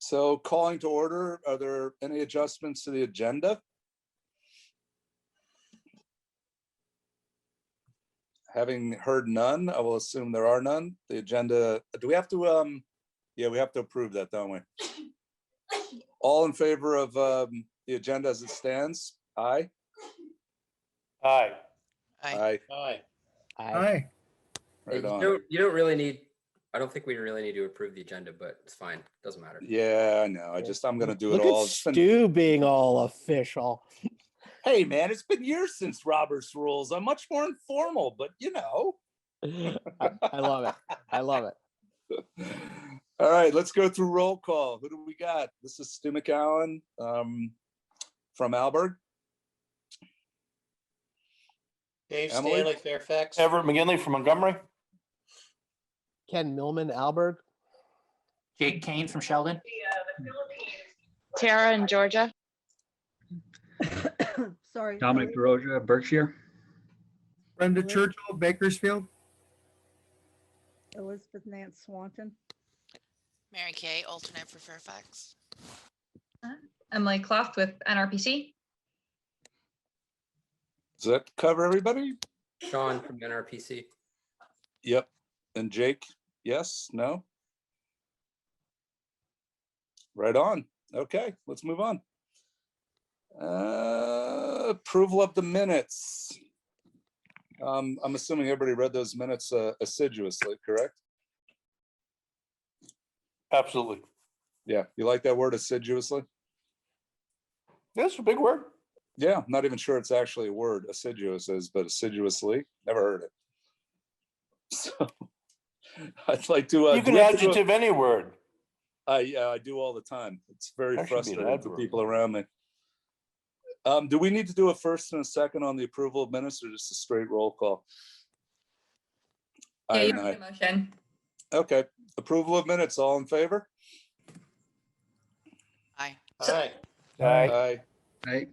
So calling to order, are there any adjustments to the agenda? Having heard none, I will assume there are none. The agenda, do we have to, yeah, we have to approve that, don't we? All in favor of the agenda as it stands? Aye. Aye. Aye. Aye. Aye. Right on. You don't really need, I don't think we really need to approve the agenda, but it's fine. Doesn't matter. Yeah, I know. I'm gonna do it Look all. at Stu being all official. Hey man, it's been years since Robert's Rules. I'm much more informal, but you know. I love it. I love it. All right, let's go through roll call. Who do we got? This is Stu McCowan from Alberg. Dave Emily? Stanley, Fairfax. Everett McGinley from Montgomery. Ken Millman, Alberg. Jake Kane from Sheldon. Tara in Georgia. Sorry. Dominic DeRosa, Berkshire. Brenda Churchill, Bakersfield. Elizabeth Nance Swanton. Mary Kay, alternate for Fairfax. Emily Clough with NRPC. Does that cover everybody? Sean from NRPC. Yep. And Jake, yes, no? Right on. Okay, let's move on. Approval of the minutes. I'm assuming everybody read those minutes assiduously, correct? Absolutely. Yeah, you like that word assiduously? That's a big word. Yeah, I'm not even sure it's actually a word, assiduous is, but assiduously, never heard it. So I'd like to. You can adjective any word. Yeah, I do all the time. It's very That should be an frustrating for adverb. people around me. Do we need to do a first and a second on the approval of minutes or just a straight roll call? Yeah, Aye you and have aye. the motion. Okay, approval of minutes, all in favor? Aye. Aye. Aye. Aye.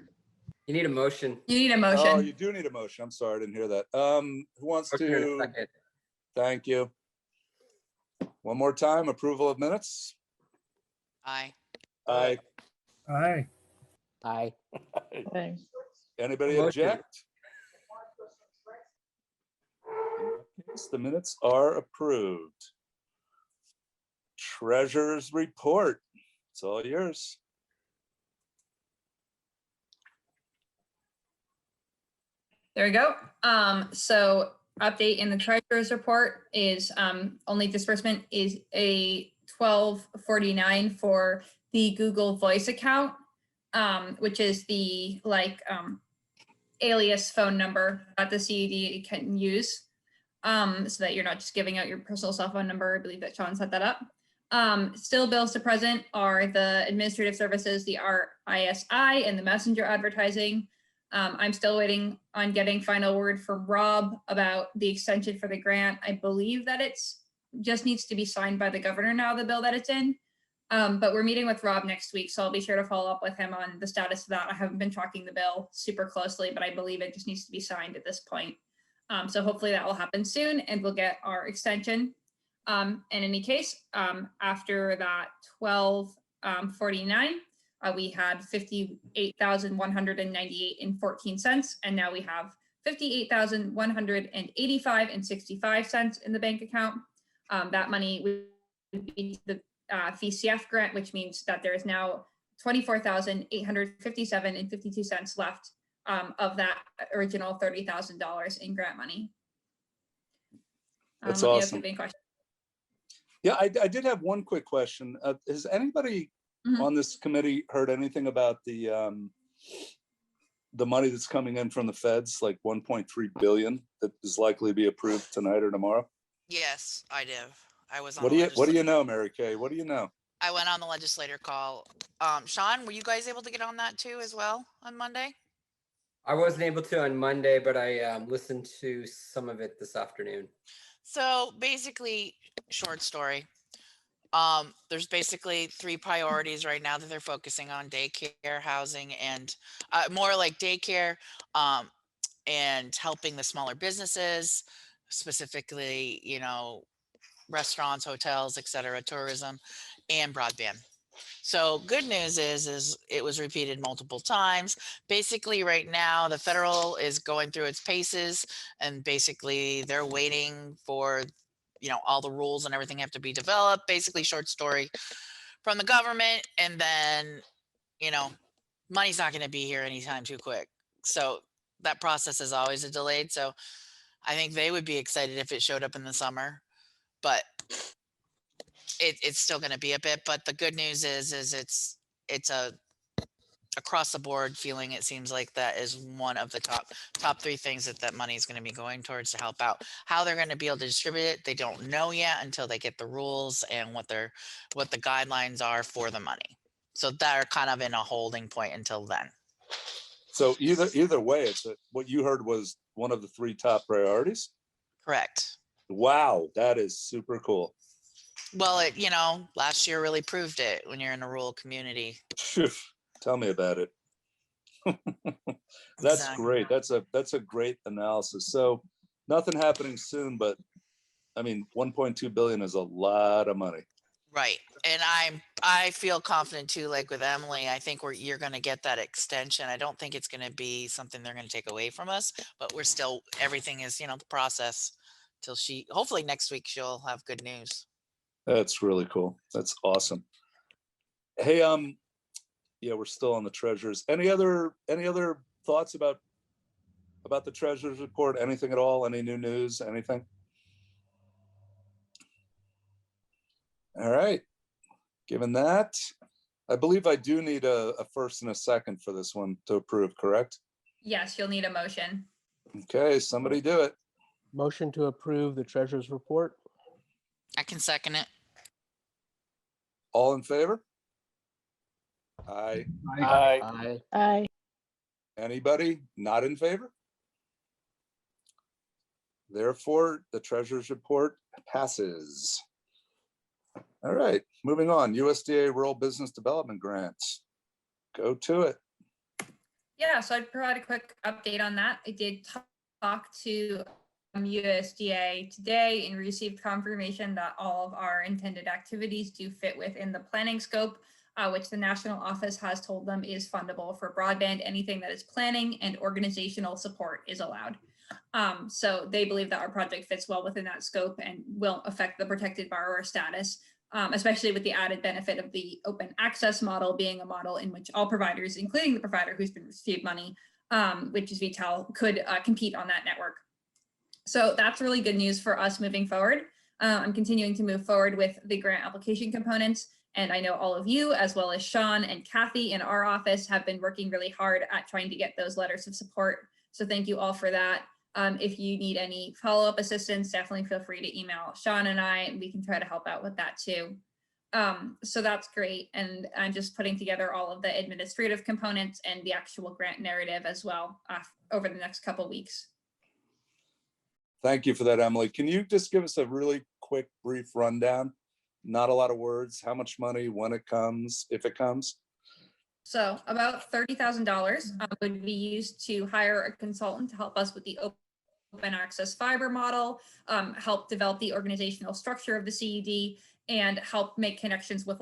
You need a motion. You need a Oh, motion. you do need a motion. I'm sorry, I didn't hear that. Who wants Motion in a to? second. Thank you. One more time, approval of minutes? Aye. Aye. Aye. Aye. Anybody Motion. object? Yes, the minutes are approved. Treasurer's report. It's all yours. There we go. So update in the treasurer's report is only disbursement is a $12.49 for the Google Voice account, which is the alias phone number that the CUD can use, so that you're not just giving out your personal cell phone number. I believe that Sean set that up. Still bills to present are the administrative services, the RISI, and the messenger advertising. I'm still waiting on getting final word from Rob about the extension for the grant. I believe that it's just needs to be signed by the governor now, the bill that it's in. But we're meeting with Rob next week, so I'll be sure to follow up with him on the status of that. I haven't been tracking the bill super closely, but I believe it just needs to be signed at this point. So hopefully that will happen soon and we'll get our extension. In any case, after that 12.49, we had 58,198 and 14 cents, and now we have 58,185 and 65 cents in the bank account. That money would be the VCF grant, which means that there is now 24,857 and 52 cents left of that original $30,000 in grant money. That's let me know if you awesome. have any questions. Yeah, I did have one quick question. Has anybody on this committee heard anything about the money that's coming in from the feds, like 1.3 billion, that is likely to be approved tonight or tomorrow? Yes, I do. I was on. What do you know, Mary Kay? What do you know? I went on the legislator call. Sean, were you guys able to get on that too as well on Monday? I wasn't able to on Monday, but I listened to some of it this afternoon. So basically, short story. There's basically three priorities right now that they're focusing on: daycare, housing, and more like daycare, and helping the smaller businesses, specifically, restaurants, hotels, etc., tourism, and broadband. So good news is it was repeated multiple times. Basically, right now, the federal is going through its paces, and basically they're waiting for, all the rules and everything have to be developed. Basically, short story from the government, and then, money's not going to be here anytime too quick. So that process is always a delayed. So I think they would be excited if it showed up in the summer, but it's still going to be a bit. But the good news is it's a across the board feeling. It seems like that is one of the top three things that money is going to be going towards to help out. How they're going to be able to distribute it, they don't know yet until they get the rules and what the guidelines are for the money. So they're kind of in a holding point until then. So either way, what you heard was one of the 3 top priorities. Correct. Wow, that is super cool. Well, last year really proved it when you're in a rural community. Tell me about it. That's Exactly. great. That's a great analysis. So nothing happening soon, but I mean, 1.2 billion is a lot of money. Right. And I feel confident too, like with Emily, I think you're going to get that extension. I don't think it's going to be something they're going to take away from us, but everything is, the process till hopefully next week she'll have good news. That's really cool. That's awesome. Hey, yeah, we're still on the treasurers. Any other thoughts about the treasurer's report? Anything at all? Any new news? Anything? All right. Given that, I believe I do need a first and a second for this one to approve, correct? Yes, you'll need a motion. Okay, somebody do it. Motion to approve the treasurer's report. I can second it. All in favor? Aye. Aye. Aye. Aye. Anybody not in favor? Therefore, the treasurer's report passes. All right, moving on. USDA Rural Business Development Grants. Go to it. Yeah, so I'd provide a quick update on that. I did talk to USDA today and received confirmation that all of our intended activities do fit within the planning scope, which the national office has told them is fundable for broadband. Anything that is planning and organizational support is allowed. So they believe that our project fits well within that scope and will affect the protected borrower status, especially with the added benefit of the open access model being a model in which all providers, including the provider who's been received money, which is Vital, could compete on that network. So that's really good news for us moving forward. I'm continuing to move forward with the grant application components. And I know all of you, as well as Sean and Kathy in our office, have been working really hard at trying to get those letters of support. So thank you all for that. If you need any follow-up assistance, definitely feel free to email Sean and I, and we can try to help out with that too. So that's great. And I'm just putting together all of the administrative components and the actual grant narrative as well over the next couple of weeks. Thank you for that, Emily. Can you just give us a really quick, brief rundown? Not a lot of words. How much money, when it comes, if it comes? So about $30,000 would be used to hire a consultant to help us with the open access fiber model, help develop the organizational structure of the CUD, and help make connections with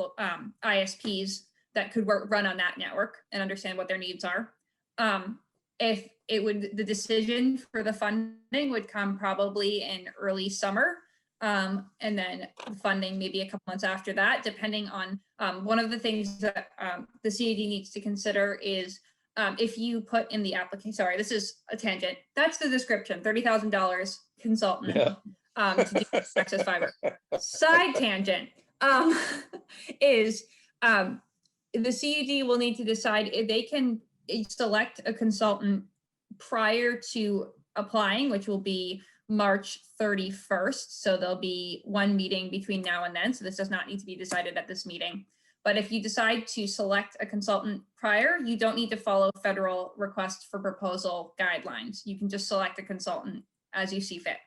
ISPs that could run on that network and understand what their needs are. If it would, the decision for the funding would come probably in early summer. And then funding maybe a couple months after that, depending on one of the things that the CUD needs to consider is if you put in the application, sorry, this is a tangent. That's the description, $30,000 consultant to do access fiber. Side tangent is the CUD will need to decide if they can select a consultant prior to applying, which will be March 31st. So there'll be one meeting between now and then. So this does not need to be decided at this meeting. But if you decide to select a consultant prior, you don't need to follow federal request for proposal guidelines. You can just select a consultant as you see fit.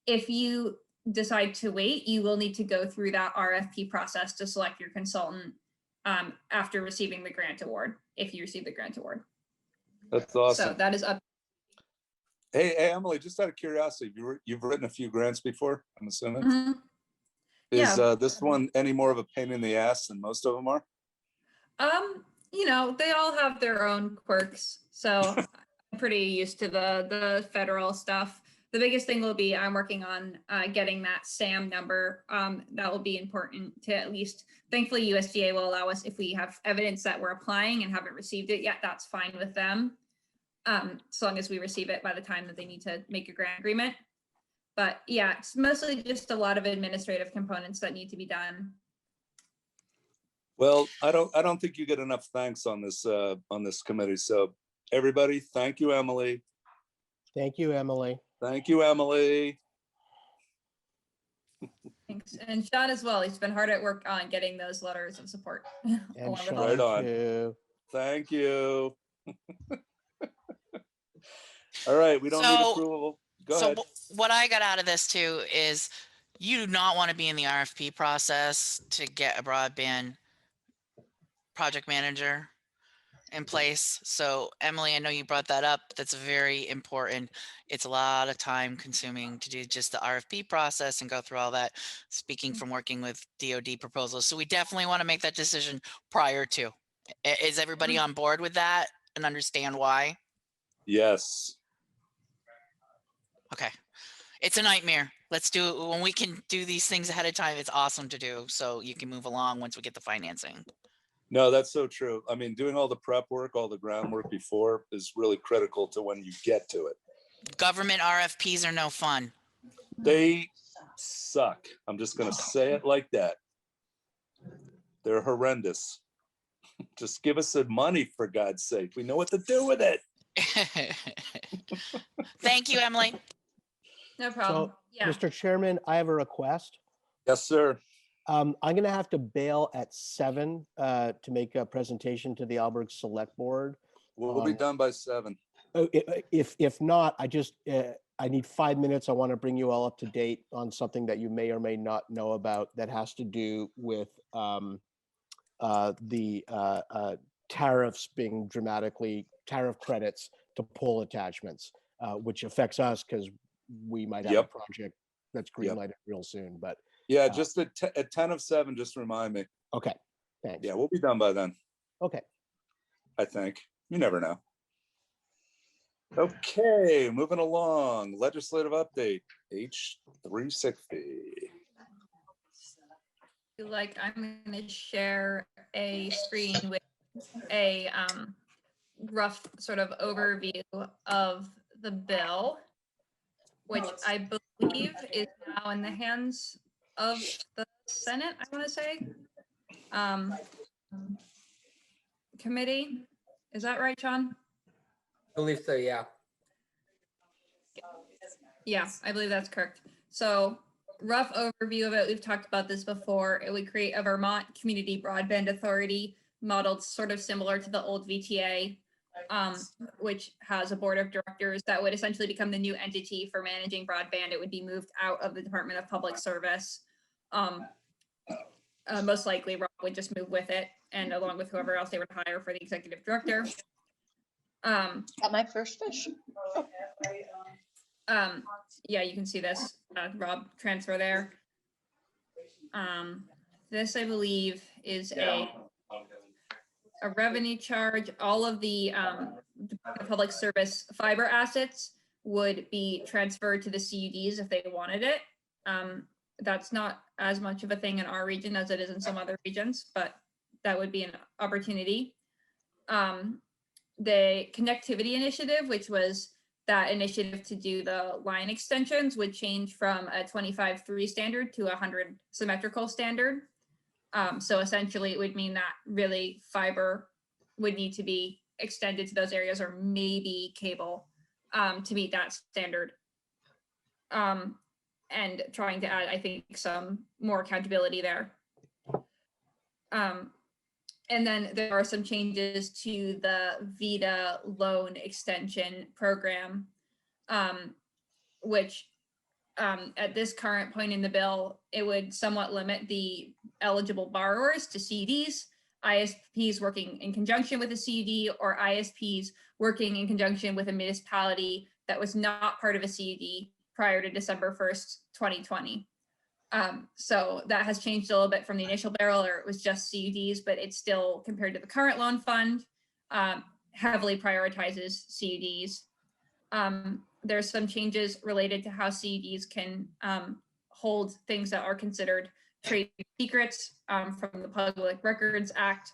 If you decide to wait, you will need to go through that RFP process to select your consultant after receiving the grant award, if you receive the grant award. That's awesome. So that is up. Hey, Emily, just out of curiosity, you've written a few grants before, I'm assuming. Mhm. Is Yeah. this one any more of a pain in the ass than most of them are? You know, they all have their own quirks, so I'm pretty used to the federal stuff. The biggest thing will be I'm working on getting that SAM number. That will be important to at least, thankfully USDA will allow us, if we have evidence that we're applying and haven't received it yet, that's fine with them. So long as we receive it by the time that they need to make a grant agreement. But yeah, it's mostly just a lot of administrative components that need to be done. Well, I don't think you get enough thanks on this committee. So everybody, thank you, Emily. Thank you, Emily. Thank you, Emily. Thanks. And Sean as well. He's been hard at work on getting those letters of support. And along with Sean all- Right on. too. Thank you. All right, we don't need So- approval. Go So ahead. what I got out of this too is you do not want to be in the RFP process to get a broadband project manager in place. So Emily, I know you brought that up. That's very important. It's a lot of time consuming to do just the RFP process and go through all that, speaking from working with DoD proposals. So we definitely want to make that decision prior to. Is everybody on board with that and understand why? Yes. Okay. It's a nightmare. Let's do it when we can do these things ahead of time. It's awesome to do. So you can move along once we get the financing. No, that's so true. I mean, doing all the prep work, all the groundwork before is really critical to when you get to it. Government RFPs are no fun. They suck. I'm just gonna say it like that. They're horrendous. Just give us the money, for God's sake. We know what to do with it. Thank you, Emily. No problem. Yeah. Mr. Chairman, I have a request. Yes, sir. I'm gonna have to bail at 7 to make a presentation to the Alberg Select Board. We'll be done by 7. If not, I need 5 minutes. I want to bring you all up to date on something that you may or may not know about that has to do with the tariffs being tariff credits to pole attachments, which affects us because we might have a Yep. project that's Yep. greenlighted real soon. But Yeah, just at 10 of 7, just remind me. okay, thanks. Yeah, we'll be done by then, Okay. I think. You never know. Okay, moving along. Legislative update, H360. Like I'm going to share a screen with a rough sort of overview of the bill, which I believe is now in the hands of the Senate, I want to say. Committee, is that right, Sean? I believe so, yeah. Yeah, I believe that's correct. So rough overview of it. We've talked about this before. It would create a Vermont Community Broadband Authority modeled sort of similar to the old VTA, which has a board of directors that would essentially become the new entity for managing broadband. It would be moved out of the Department of Public Service. Most likely Rob would just move with it and along with whoever else they would hire for the executive director. Got my first fish. Yeah, you can see this, Rob, transfer there. This, I believe, is a revenue charge. All of the public service fiber assets would be transferred to the CUDs if they wanted it. That's not as much of a thing in our region as it is in some other regions, but that would be an opportunity. The connectivity initiative, which was that initiative to do the line extensions, would change from a 25/3 standard to a 100 symmetrical standard. So essentially it would mean that really fiber would need to be extended to those areas, or maybe cable to meet that standard. And trying to add, I think, some more accountability there. And then there are some changes to the Vida loan extension program, which at this current point in the bill, it would somewhat limit the eligible borrowers to CDs, ISPs working in conjunction with a CUD, or ISPs working in conjunction with a municipality that was not part of a CUD prior to December 1st, 2020. So that has changed a little bit from the initial barrel, or it was just CUDs, but it's still, compared to the current loan fund, heavily prioritizes CUDs. There's some changes related to how CUDs can hold things that are considered trade secrets from the Public Records Act.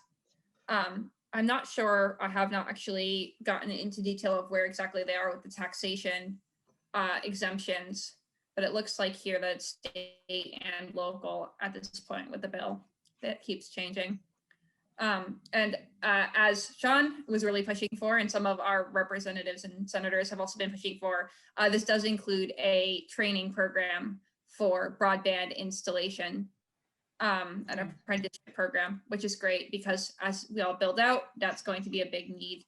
I'm not sure, I have not actually gotten into detail of where exactly they are with the taxation exemptions, but it looks like here that it's state and local at this point with the bill. That keeps changing. And as Sean was really pushing for, and some of our representatives and senators have also been pushing for, this does include a training program for broadband installation, an apprenticeship program, which is great because as we all build out, that's going to be a big need.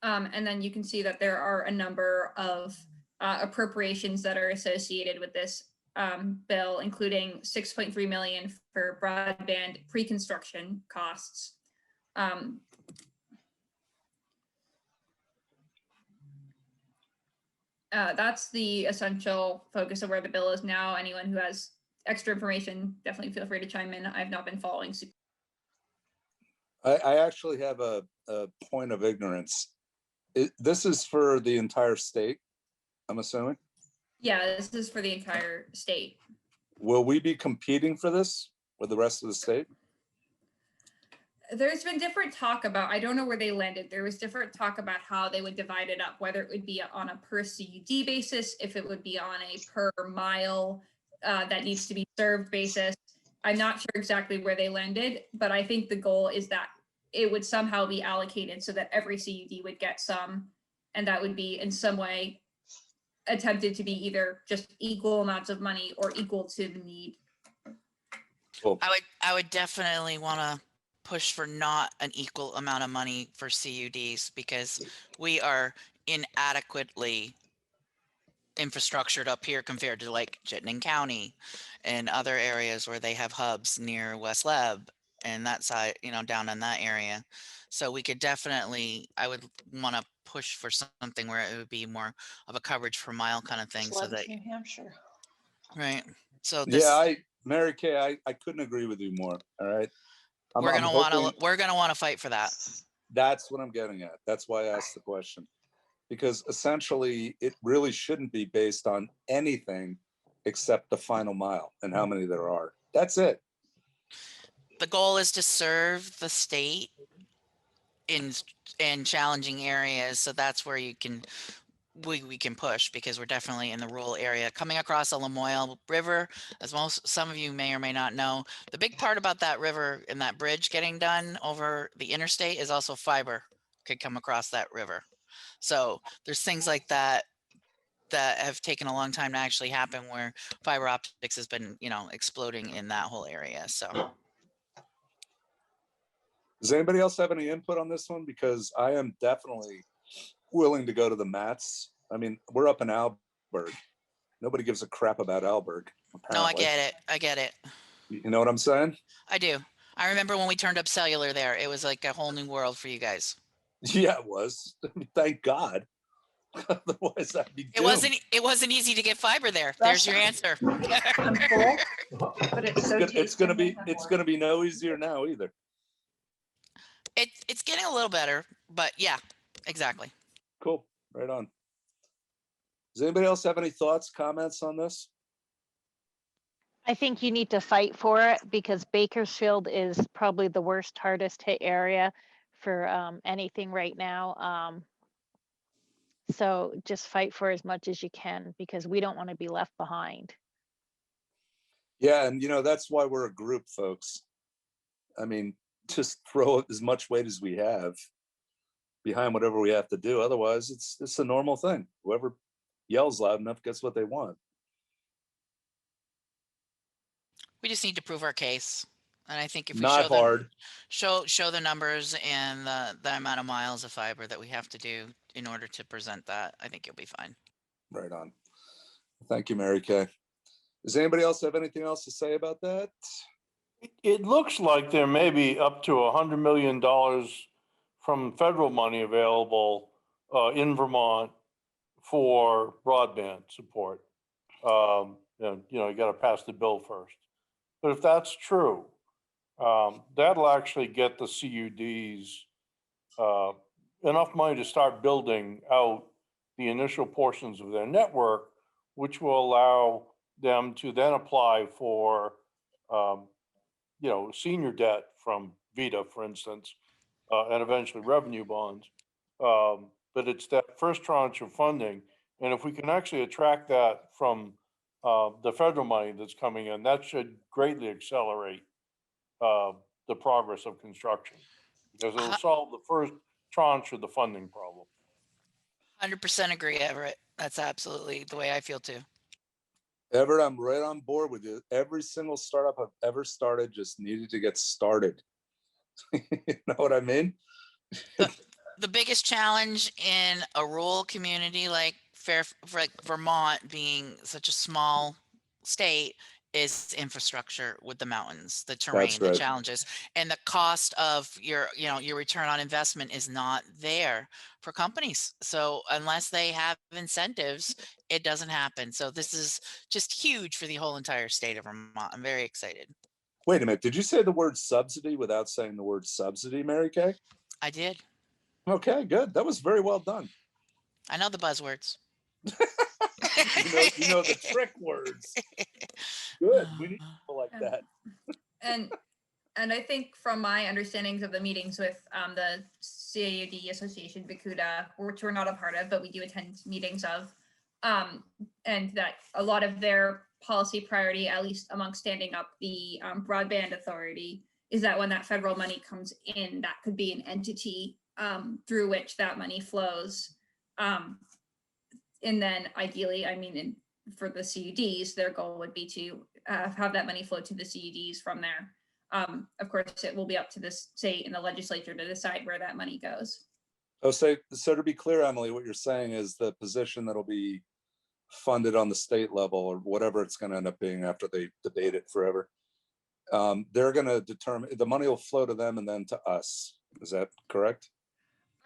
And then you can see that there are a number of appropriations that are associated with this bill, including 6.3 million for broadband pre-construction costs. That's the essential focus of where the bill is now. Anyone who has extra information, definitely feel free to chime in. I've not been following. I actually have a point of ignorance. This is for the entire state, I'm assuming? Yeah, this is for the entire state. Will we be competing for this with the rest of the state? There's been different talk about, I don't know where they landed. There was different talk about how they would divide it up, whether it would be on a per CUD basis, if it would be on a per mile that needs to be served basis. I'm not sure exactly where they landed, but I think the goal is that it would somehow be allocated so that every CUD would get some, and that would be in some way attempted to be either just equal amounts of money or equal to the need. Cool. I would definitely want to push for not an equal amount of money for CUDs because we are inadequately infrastructured up here compared to like Chittenden County and other areas where they have hubs near West Leb and that side, you know, down in that area. So we could definitely, I would want to push for something where it would be more of a coverage per mile kind of thing. So that, New Hampshire. right. So this, Yeah, Mary Kay, I couldn't agree with you more. All right. we're gonna want to fight for that. That's what I'm getting at. That's why I asked the question. Because essentially it really shouldn't be based on anything except the final mile and how many there are. That's it. The goal is to serve the state in challenging areas. So that's where you can, we can push because we're definitely in the rural area coming across the Lamoille River. As some of you may or may not know, the big part about that river and that bridge getting done over the interstate is also fiber could come across that river. So there's things like that that have taken a long time to actually happen where fiber optics has been, you know, exploding in that whole area. So Does anybody else have any input on this one? Because I am definitely willing to go to the mats. I mean, we're up in Alberg. Nobody gives a crap about Alberg. no, I apparently. get it. I get it. You know what I'm saying? I do. I remember when we turned up cellular there, it was like a whole new world for you guys. Yeah, it was. Thank God. Otherwise, I'd be doomed. It wasn't easy to get fiber there. There's your answer. I'm full, but it's so It's gonna be no easier now either. It's getting a little better, but yeah, exactly. Cool. Right on. Does anybody else have any thoughts, comments on this? I think you need to fight for it because Bakersfield is probably the worst, hardest hit area for anything right now. So just fight for as much as you can because we don't want to be left behind. Yeah, and you know, that's why we're a group, folks. I mean, just throw as much weight as we have behind whatever we have to do. Otherwise, it's a normal thing. Whoever yells loud enough gets what they want. We just need to prove our case. And I think if we Not hard. show the numbers and the amount of miles of fiber that we have to do in order to present that, I think you'll be fine. Right on. Thank you, Mary Kay. Does anybody else have anything else to say about that? It looks like there may be up to $100 million from federal money available in Vermont for broadband support. you got to pass the bill first. But if that's true, that'll actually get the CUDs enough money to start building out the initial portions of their network, which will allow them to then apply for, senior debt from Vida, for instance, and eventually revenue bonds. But it's that first tranche of funding. And if we can actually attract that from the federal money that's coming in, that should greatly accelerate the progress of construction, because it'll solve the first tranche of the funding problem. 100% agree, Everett. That's absolutely the way I feel too. Everett, I'm right on board with you. Every single startup I've ever started just needed to get started. You know what I mean? The biggest challenge in a rural community like Vermont, being such a small state, is infrastructure with the mountains, the terrain, That's right. the challenges, and the cost of your return on investment is not there for companies. So unless they have incentives, it doesn't happen. So this is just huge for the whole entire state of Vermont. I'm very excited. Wait a minute. Did you say the word subsidy without saying the word subsidy, Mary Kay? I did. Okay, good. That was very well done. I know the buzzwords. You know the trick words. Good. We need people like that. And I think from my understandings of the meetings with the CUD Association, Vida, which we're not a part of, but we do attend meetings of, and that a lot of their policy priority, at least among standing up the broadband authority, is that when that federal money comes in, that could be an entity through which that money flows. And then ideally, I mean, for the CUDs, their goal would be to have that money flow to the CUDs from there. Of course, it will be up to the state and the legislature to decide where that money goes. Oh, so to be clear, Emily, what you're saying is the position that'll be funded on the state level, or whatever it's going to end up being after they debate it forever, they're going to determine, the money will flow to them and then to us. Is that correct?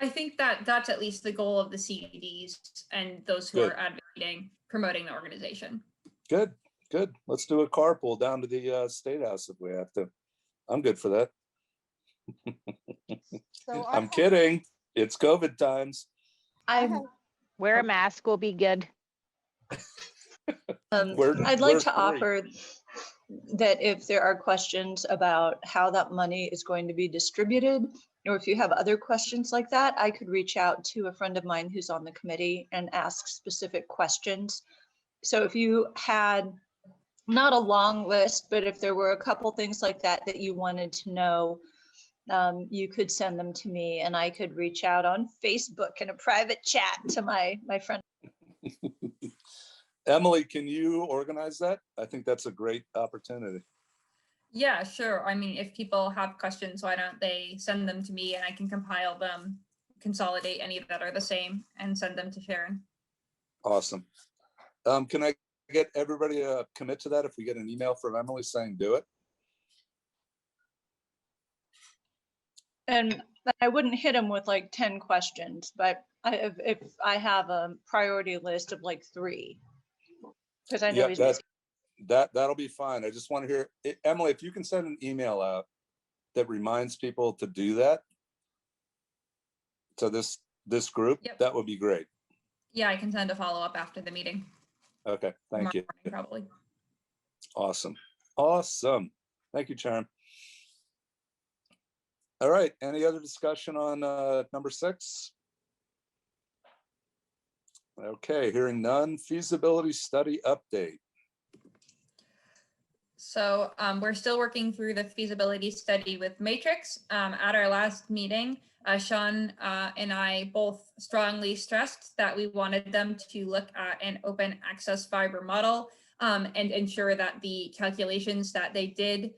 I think that that's at least the goal of the CUDs and those who are advocating, promoting the organization. Good. Let's do a carpool down to the State House if we have to. I'm good for that. So I'm kidding. It's COVID times. wear a mask will be good. I'd like to offer that if there are questions about how that money is going to be distributed, or if you have other questions like that, I could reach out to a friend of mine who's on the committee and ask specific questions. So if you had not a long list, but if there were a couple things like that that you wanted to know, you could send them to me and I could reach out on Facebook in a private chat to my friend. Emily, can you organize that? I think that's a great opportunity. Yeah, sure. I mean, if people have questions, why don't they send them to me and I can compile them, consolidate any that are the same and send them to Sharon. Awesome. Can I get everybody to commit to that if we get an email from Emily saying do it? And I wouldn't hit them with like 10 questions, but if I have a priority list of like 3, because I know he's busy. That'll be fine. I just want to hear, Emily, if you can send an email out that reminds people to do that to this group, that would be great. Yeah, I can send a follow-up after the meeting. Okay, thank you. Morning, probably. Awesome. Thank you, Chairman. All right, any other discussion on number 6? Okay, hearing none. Feasibility study update. So we're still working through the feasibility study with Matrix. At our last meeting, Sean and I both strongly stressed that we wanted them to look at an open access fiber model and ensure that the calculations that they did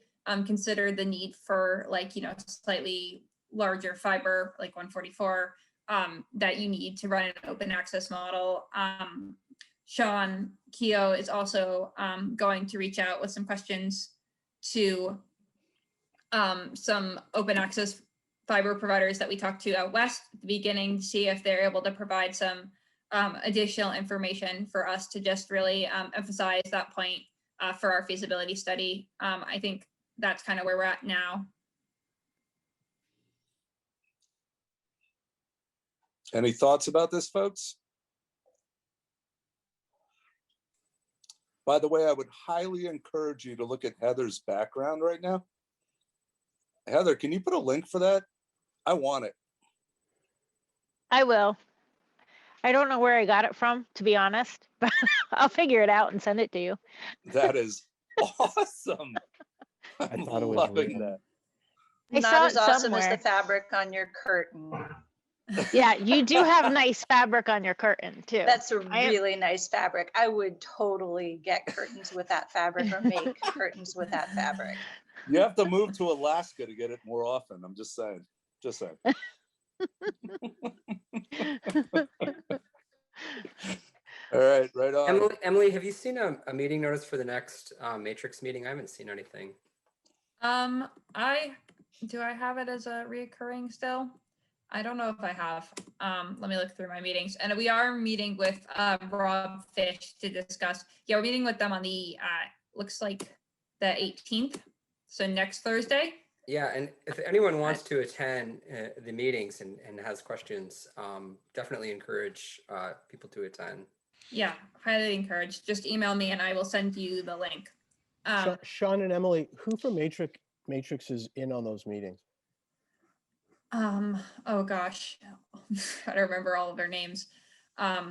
consider the need for slightly larger fiber, like 144, that you need to run an open access model. Sean Keogh is also going to reach out with some questions to some open access fiber providers that we talked to out west at the beginning to see if they're able to provide some additional information for us to just really emphasize that point for our feasibility study. I think that's kind of where we're at now. Any thoughts about this, folks? By the way, I would highly encourage you to look at Heather's background right now. Heather, can you put a link for that? I want it. I will. I don't know where I got it from, to be honest, but I'll figure it out and send it to you. That is awesome. I I'm thought it was loving real. that. I Not saw as it awesome as the somewhere. fabric on your curtain. Yeah, you do have nice fabric on your curtain too. That's a I am- really nice fabric. I would totally get curtains with that fabric or make curtains with that fabric. You have to move to Alaska to get it more often. I'm just saying. Just saying. All right, right on. Emily, have you seen a meeting notice for the next Matrix meeting? I haven't seen anything. I have it as a reoccurring still? I don't know if I have. Let me look through my meetings. And we are meeting with Rob Fish to discuss. Yeah, we're meeting with them on the looks like the 18th. So next Thursday. Yeah, and if anyone wants to attend the meetings and has questions, definitely encourage people to attend. Yeah, highly encouraged. Just email me and I will send you the link. Sean and Emily, who from Matrix is in on those meetings? Oh gosh, I don't remember all of their names. I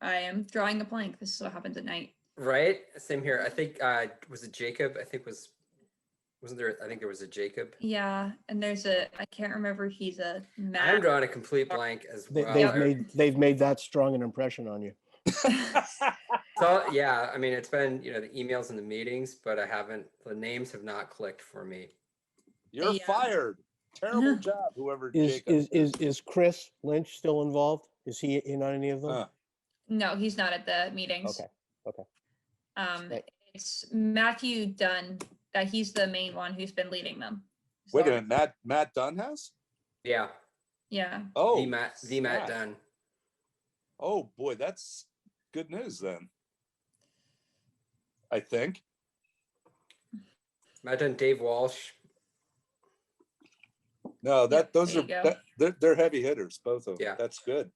am drawing a blank. This is what happens at night. Right? Same here. I think was it Jacob? Wasn't there? I think there was a Jacob. Yeah, and there's I can't remember if he's a Matt. I'm drawing a complete blank as well. They've made that strong an impression on you. So yeah, I mean it's been the emails and the meetings, but the names have not clicked for me. You're fired. Terrible job, whoever Jacob Is Chris Lynch still involved? Is he in on any of them? No, he's not at the meetings. Okay. It's Matthew Dunn. That he's the main one who's been leading them. Wait a minute, Matt Dunn has? Yeah. Yeah. Oh, the Matt Dunn. Oh boy, that's good news then. I think. Matt Dunn, Dave Walsh. No, those there are you go. they're heavy hitters, both of them. Yeah. That's good.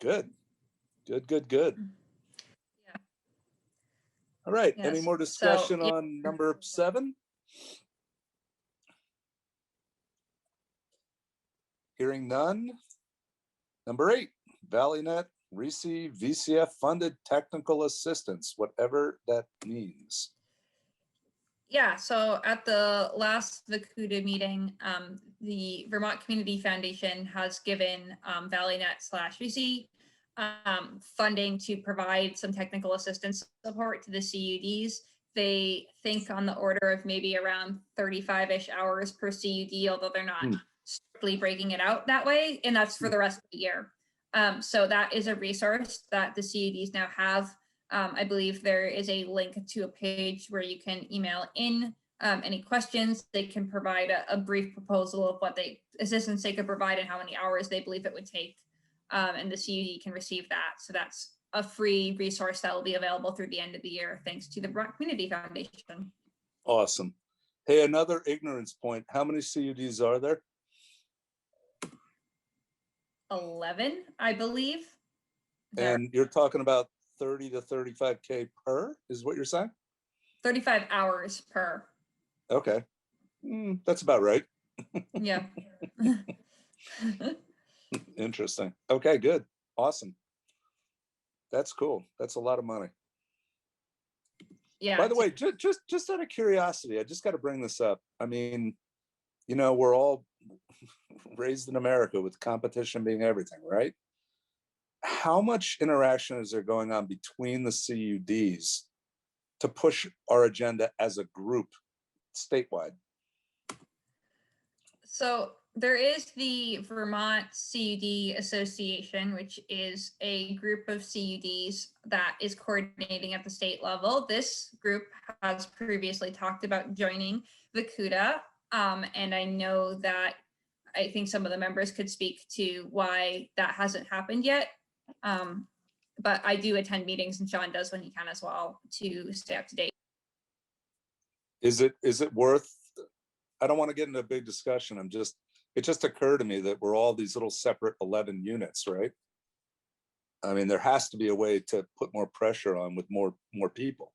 Good. Yeah. All right. Yes. Any more discussion on number 7? Hearing none. Number 8, ValleyNet receive VCF funded technical assistance, whatever that means. Yeah, so at the last CUD meeting, the Vermont Community Foundation has given ValleyNet/VC funding to provide some technical assistance support to the CUDs. They think on the order of maybe around 35-ish hours per CUD, although they're not strictly breaking it out that way, and that's for the rest of the year. So that is a resource that the CUDs now have. I believe there is a link to a page where you can email in any questions. They can provide a brief proposal of what assistance they could provide and how many hours they believe it would take. And the CUD can receive that. So that's a free resource that will be available through the end of the year, thanks to the Vermont Community Foundation. Awesome. Hey, another ignorance point. How many CUDs are there? 11, I believe. And you're talking about 30 to 35K per, is what you're saying? 35 hours per. Okay. That's about right. Yeah. Interesting. Okay, good. Awesome. That's cool. That's a lot of money. Yeah. By the way, just out of curiosity, I just got to bring this up. I mean, we're all raised in America with competition being everything, right? How much interaction is there going on between the CUDs to push our agenda as a group statewide? So there is the Vermont CUD Association, which is a group of CUDs that is coordinating at the state level. This group has previously talked about joining the CUDA, and I know that I think some of the members could speak to why that hasn't happened yet. But I do attend meetings, and Sean does when he can as well, to stay up to date. Is it worth, I don't want to get into a big discussion. It just occurred to me that we're all these little separate 11 units, right? I mean, there has to be a way to put more pressure on with more people.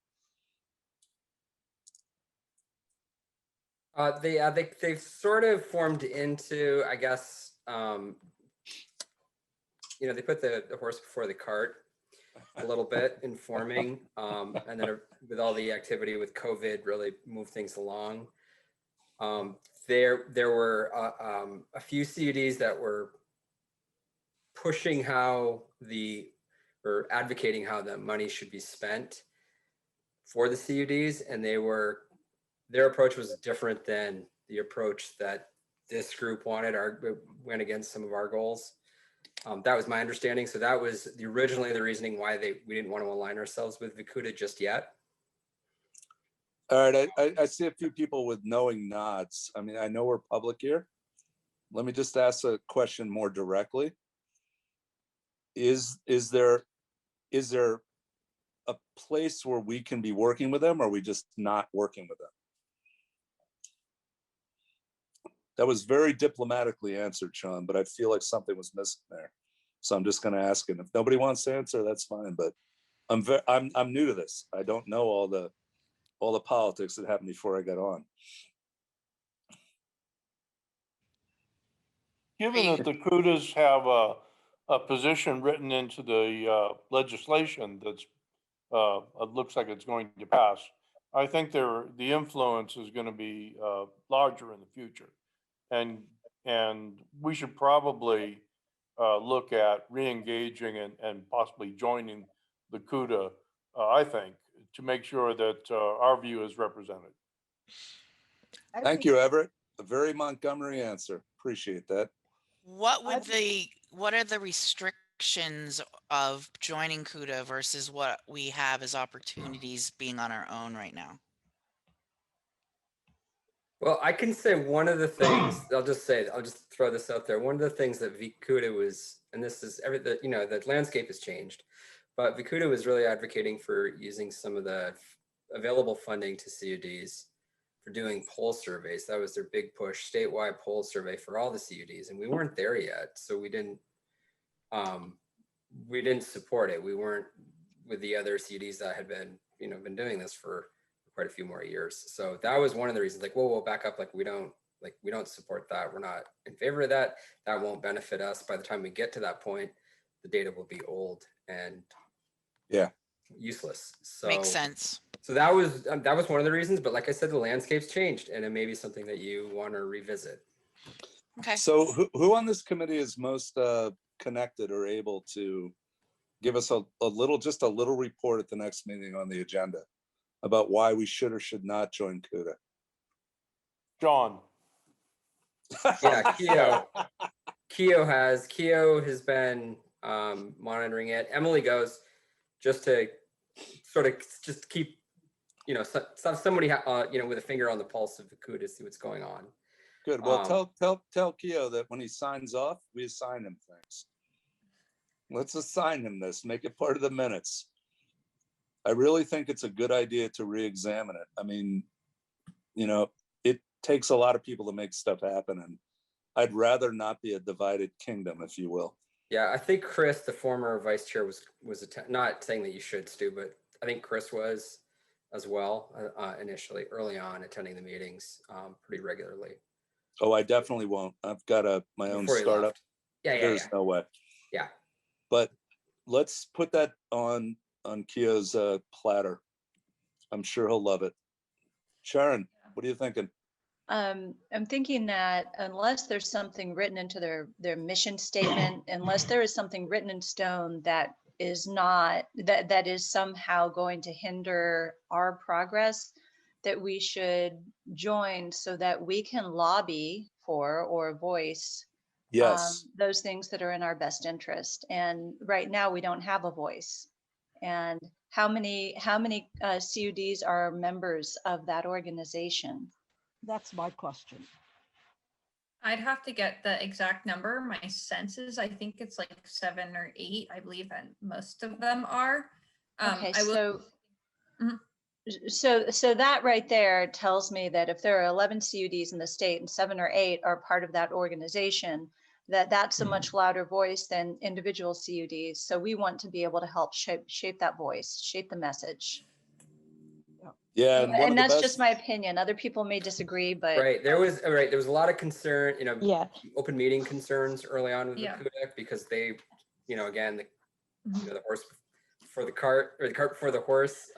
They've sort of formed into, I guess, they put the horse before the cart a little bit in forming, and then with all the activity with COVID, really moved things along. There were a few CUDs that were pushing or advocating how the money should be spent for the CUDs, and their approach was different than the approach that this group wanted. Went against some of our goals. That was my understanding. So that was originally the reasoning why we didn't want to align ourselves with VCUDA just yet. All right, I see a few people with knowing nods. I mean, I know we're public here. Let me just ask a question more directly. Is there a place where we can be working with them, or are we just not working with them? That was very diplomatically answered, Sean, but I feel like something was missing there. So I'm just going to ask him. If nobody wants to answer, that's fine. But I'm new to this. I don't know all the politics that happened before I got on. Given that the CUDAs have a position written into the legislation that's it looks like it's going to pass, I think the influence is going to be larger in the future, and we should probably look at re-engaging and possibly joining the CUDA. I think, to make sure that our view is represented. Thank you, Everett. A very Montgomery answer. Appreciate that. What are the restrictions of joining CUDA versus what we have as opportunities being on our own right now? Well, I can say one of the things, I'll just throw this out there. One of the things that VCUDA was, and this is the landscape has changed, but VCUDA was really advocating for using some of the available funding to CUDs for doing poll surveys. That was their big push, statewide poll survey for all the CUDs, and we weren't there yet, so we didn't support it. We weren't with the other CUDs that had been doing this for quite a few more years. So that was one of the reasons, like, whoa, back up. Like, we don't support that. We're not in favor of that. That won't benefit us. By the time we get to that point, the data will be old and useless. So makes sense. So that was one of the reasons. But like I said, the landscape's changed, and it may be something that you want to revisit. Okay. So who on this committee is most connected or able to give us a little report at the next meeting on the agenda about why we should or should not join CUDA? John. Yeah, Keo has been monitoring it. Emily goes just to sort of just keep, somebody with a finger on the pulse of the CUDA to see what's going on. Good. Well, tell Keo that when he signs off, we assign him things. Let's assign him this. Make it part of the minutes. I really think it's a good idea to re-examine it. I mean, it takes a lot of people to make stuff happen, and I'd rather not be a divided kingdom, if you will. Yeah, I think Chris, the former vice chair, was not saying that you should, Stu, but I think Chris was as well initially, early on, attending the meetings pretty regularly. Oh, I definitely won't. I've got my own startup. There's no way. Yeah. But let's put that on Keo's platter. I'm sure he'll love it. Sharon, what are you thinking? I'm thinking that unless there's something written into their mission statement, unless there is something written in stone that is not, that is somehow going to hinder our progress, that we should join so that we can lobby for or voice those things that are in our best interest. And right now we don't have a voice. And how many CUDs are members of that organization? That's my question. I'd have to get the exact number. My sense is I think it's like 7 or 8. I believe that most of them are. Okay, I will. Mhm. so that right there tells me that if there are 11 CUDs in the state and 7 or 8 are part of that organization, that's a much louder voice than individual CUDs. So we want to be able to help shape that voice, shape the message. Yeah, and one of And the that's best. just my opinion. Other people may disagree, but Right, there was a lot of concern, Yeah. open meeting concerns early on with the Yeah. CUDA because they, again, Mhm. the horse for the cart or the cart before the horse.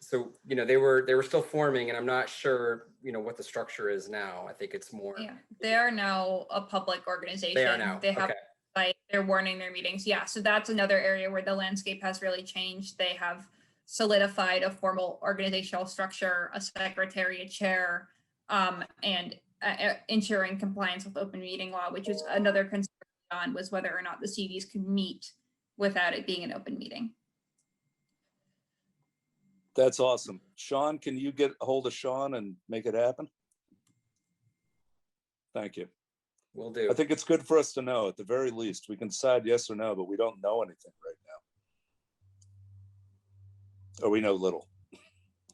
So they were still forming, and I'm not sure what the structure is now. I think it's more. Yeah, they are now a public organization. They are now. They have Okay. like they're warning their meetings. Yeah, so that's another area where the landscape has really changed. They have solidified a formal organizational structure, a secretary, a chair, and ensuring compliance with open meeting law, which was another concern on was whether or not the CDs could meet without it being an open meeting. That's awesome. Sean, can you get a hold of Sean and make it happen? Thank you. Will do. I think it's good for us to know at the very least. We can decide yes or no, but we don't know anything right now. Or we know little.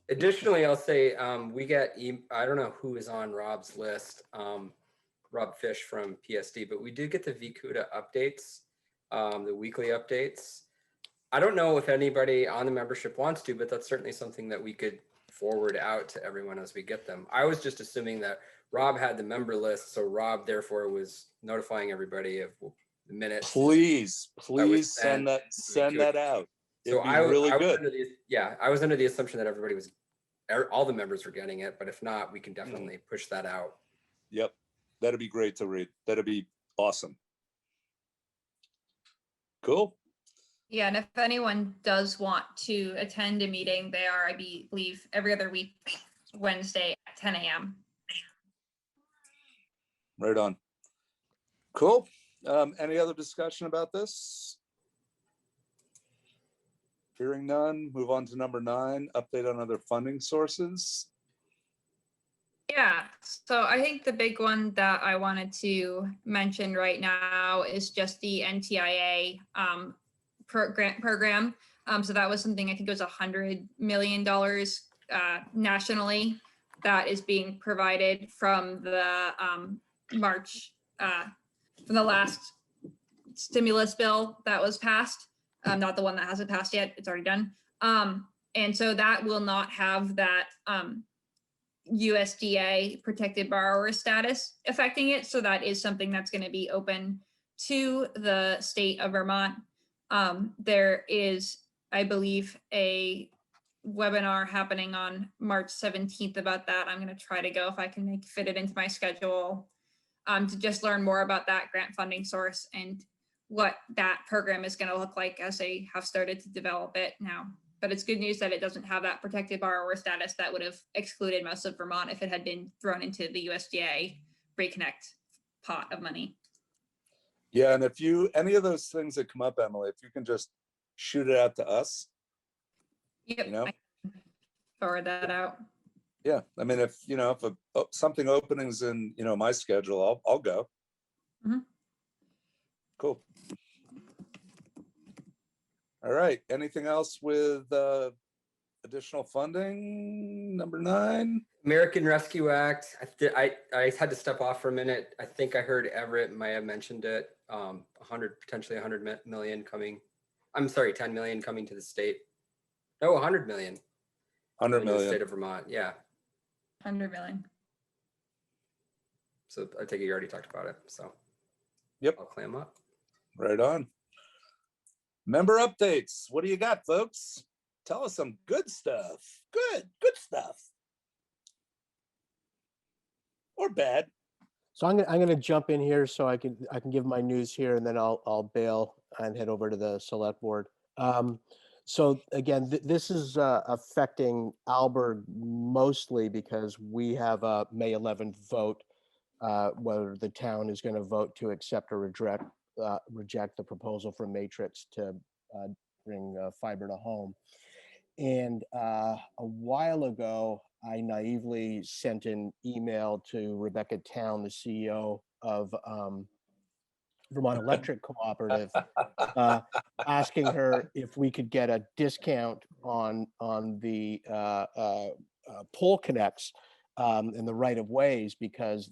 Additionally, I'll say we get, I don't know who is on Rob's list, Rob Fish from PSD, but we did get the VCUDA updates, the weekly updates. I don't know if anybody on the membership wants to, but that's certainly something that we could forward out to everyone as we get them. I was just assuming that Rob had the member list, so Rob therefore was notifying everybody of the minutes. Please sent send that out. So It'd be really was good. I was under the assumption that everybody was, all the members were getting it, but if not, we can definitely push that out. Yep, that'd be great to read. That'd be awesome. Cool. Yeah, and if anyone does want to attend a meeting, they are, I believe, every other week, Wednesday at 10 a.m. Right on. Cool. Any other discussion about this? Hearing none, move on to number 9, update on other funding sources. Yeah, so I think the big one that I wanted to mention right now is just the NTIA program. So that was something I think it was $100 million nationally that is being provided from the March, from the last stimulus bill that was passed. Not the one that hasn't passed yet, it's already done. And so that will not have that USDA protected borrower status affecting it. So that is something that's going to be open to the state of Vermont. There is, I believe, a webinar happening on March 17th about that. I'm going to try to go if I can fit it into my schedule to just learn more about that grant funding source and what that program is going to look like as they have started to develop it now. But it's good news that it doesn't have that protected borrower status that would have excluded most of Vermont if it had been thrown into the USDA Reconnect pot of money. Yeah, and if any of those things that come up, Emily, if you can just shoot it out to us. Yep, you know? I can forward that out. Yeah, I mean, if something openings in my schedule, I'll go. Mhm. Cool. All right. Anything else with additional funding? Number 9. American Rescue Act. I had to step off for a minute. I think I heard Everett might have mentioned it. Potentially 100 million coming. I'm sorry, 10 million coming to the state. No, 100 million. 100 coming to the million. state of Vermont. Yeah. 100 million. So I take it you already talked about it. So. Yep. I'll clam up. Right on. Member updates. What do you got, folks? Tell us some good stuff. Good stuff. Or bad. So I'm gonna jump in here so I can give my news here, and then I'll bail and head over to the select board. So again, this is affecting Alberg mostly because we have a May 11th vote whether the town is going to vote to accept or reject the proposal from Matrix to bring fiber to home. And a while ago, I naively sent an email to Rebecca Town, the CEO of Vermont Electric Cooperative, asking her if we could get a discount on the pole connects and the right of ways, because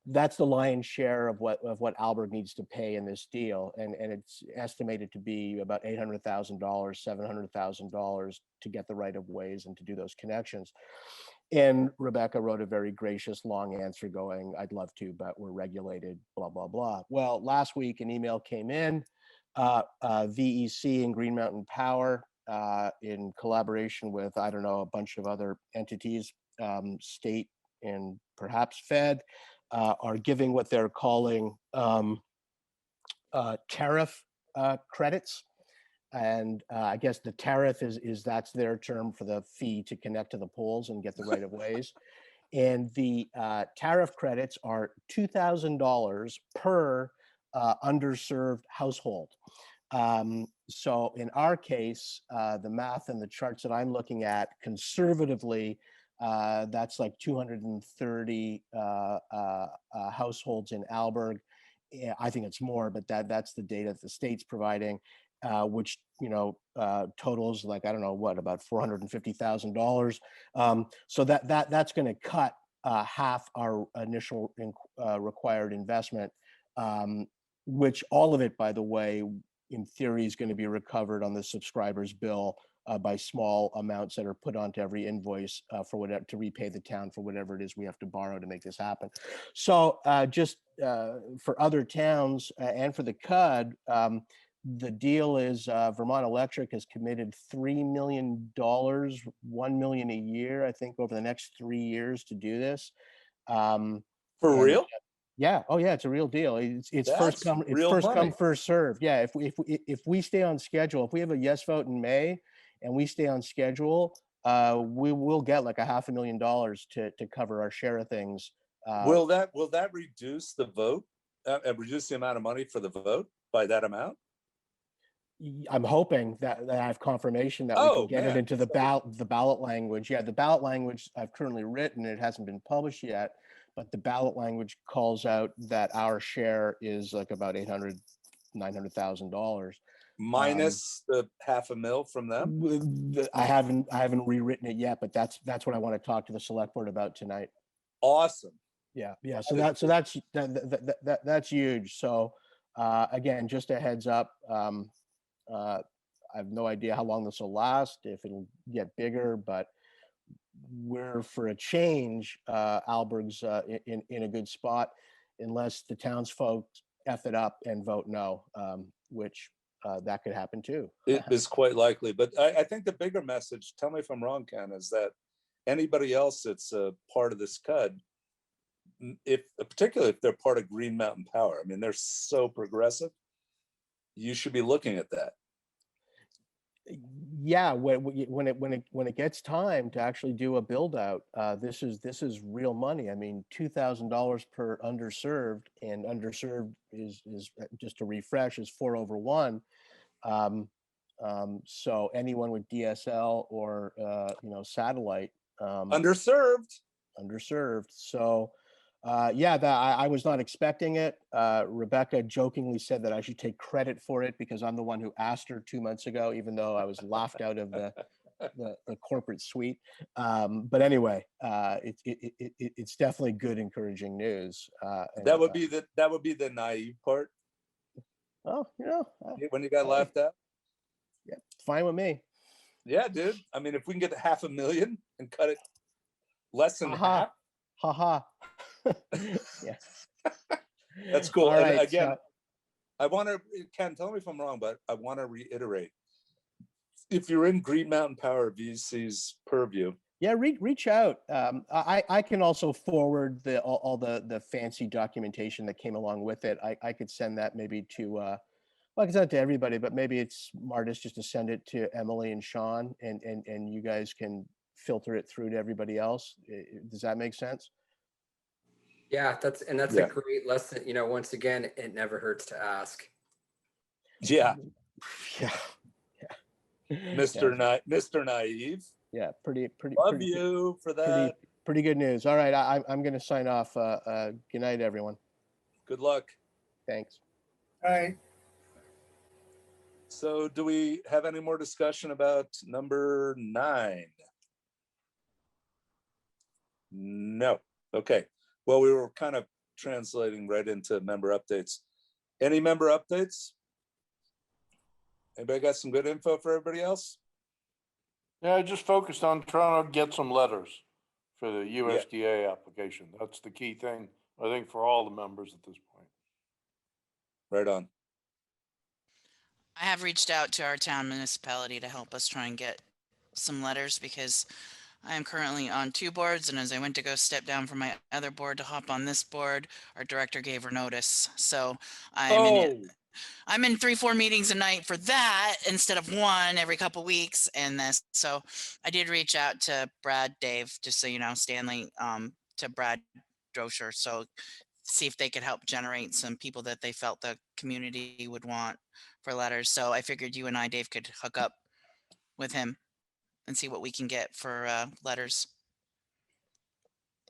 that's the lion's share of what Alberg needs to pay in this deal, and it's estimated to be about $800,000, $700,000 to get the right of ways and to do those connections. And Rebecca wrote a very gracious long answer going, "I'd love to, but we're regulated, blah, blah, blah." Well, last week an email came in, VEC and Green Mountain Power, in collaboration with, I don't know, a bunch of other entities, state and perhaps Fed, are giving what they're calling tariff credits. And I guess the tariff is that's their term for the fee to connect to the poles and get the right of ways. And the tariff credits are $2,000 per underserved household. So in our case, the math and the charts that I'm looking at, conservatively, that's like 230 households in Alberg. Yeah, I think it's more, but that's the data that the state's providing, which totals like, I don't know what, about $450,000. So that's going to cut half our initial required investment, which all of it, by the way, in theory, is going to be recovered on the subscriber's bill by small amounts that are put onto every invoice for whatever, to repay the town for whatever it is we have to borrow to make this happen. So just for other towns and for the CUD, the deal is Vermont Electric has committed $3 million, $1 million a year, I think, over the next 3 years to do this. For real? Yeah. Oh, yeah. It's a real deal. It's first come. It's real first money. come, first serve. Yeah. If we stay on schedule, if we have a yes vote in May, and we stay on schedule, we will get like $500,000 to cover our share of things. Will that reduce the vote? Reduce the amount of money for the vote by that amount? I'm hoping that I have confirmation that we can get it into the ballot language. Yeah, the ballot language I've currently written, it hasn't been published yet, but the ballot language calls out that our share is like about $900,000 minus the $500,000 from them. I haven't rewritten it yet, but that's what I want to talk to the select board about tonight. Awesome. Yeah. So that's huge. So again, just a heads up. I have no idea how long this will last, if it'll get bigger, but we're, for a change, Alberg's in a good spot, unless the townsfolk F it up and vote no, which that could happen too. It is quite likely, but I think the bigger message, tell me if I'm wrong, Ken, is that anybody else that's a part of this CUD, particularly if they're part of Green Mountain Power, I mean, they're so progressive, you should be looking at that. Yeah, when it gets time to actually do a build out, this is real money. I mean, $2,000 per underserved, and underserved is just to refresh, is 4 over 1. So anyone with DSL or satellite, underserved. So yeah, I was not expecting it. Rebecca jokingly said that I should take credit for it because I'm the one who asked her 2 months ago, even though I was laughed out of the corporate suite. But anyway, it's definitely good, encouraging news. That would be the naive part. Oh, when you got laughed at. Yeah, fine with me. Yeah, dude. I mean, if we can get $500,000 and cut it less than half. Yeah. That's cool. All right, and again, I want to, Ken, tell me if I'm wrong, but I want to reiterate. If you're in Green Mountain Power VC's purview. Yeah, reach out. I can also forward all the fancy documentation that came along with it. I could send that maybe to, well, I can send it to everybody, but maybe it's smartest just to send it to Emily and Sean, and you guys can filter it through to everybody else. Does that make sense? Yeah, that's a great lesson. Once again, it never hurts to ask. Yeah. Yeah. Mr. Naive. Yeah, pretty Love you for that. pretty good news. All right, I'm going to sign off. Good night, everyone. Good luck. Thanks. Aye. So do we have any more discussion about number 9? No. Okay. Well, we were kind of translating right into member updates. Any member updates? Anybody got some good info for everybody else? Yeah, I just focused on trying to get some letters for the USDA application. That's the key thing, I think, for all the members at this point. Right on. I have reached out to our town municipality to help us try and get some letters because I am currently on 2 boards, and as I went to go step down from my other board to hop on this board, our director gave her notice. So I'm in 3-4 meetings a night for that instead of 1 every couple weeks. And this, so I did reach out to Brad, Dave, just so you know, Stanley, to Brad Droscher. So see if they could help generate some people that they felt the community would want for letters. So I figured you and I, Dave, could hook up with him and see what we can get for letters.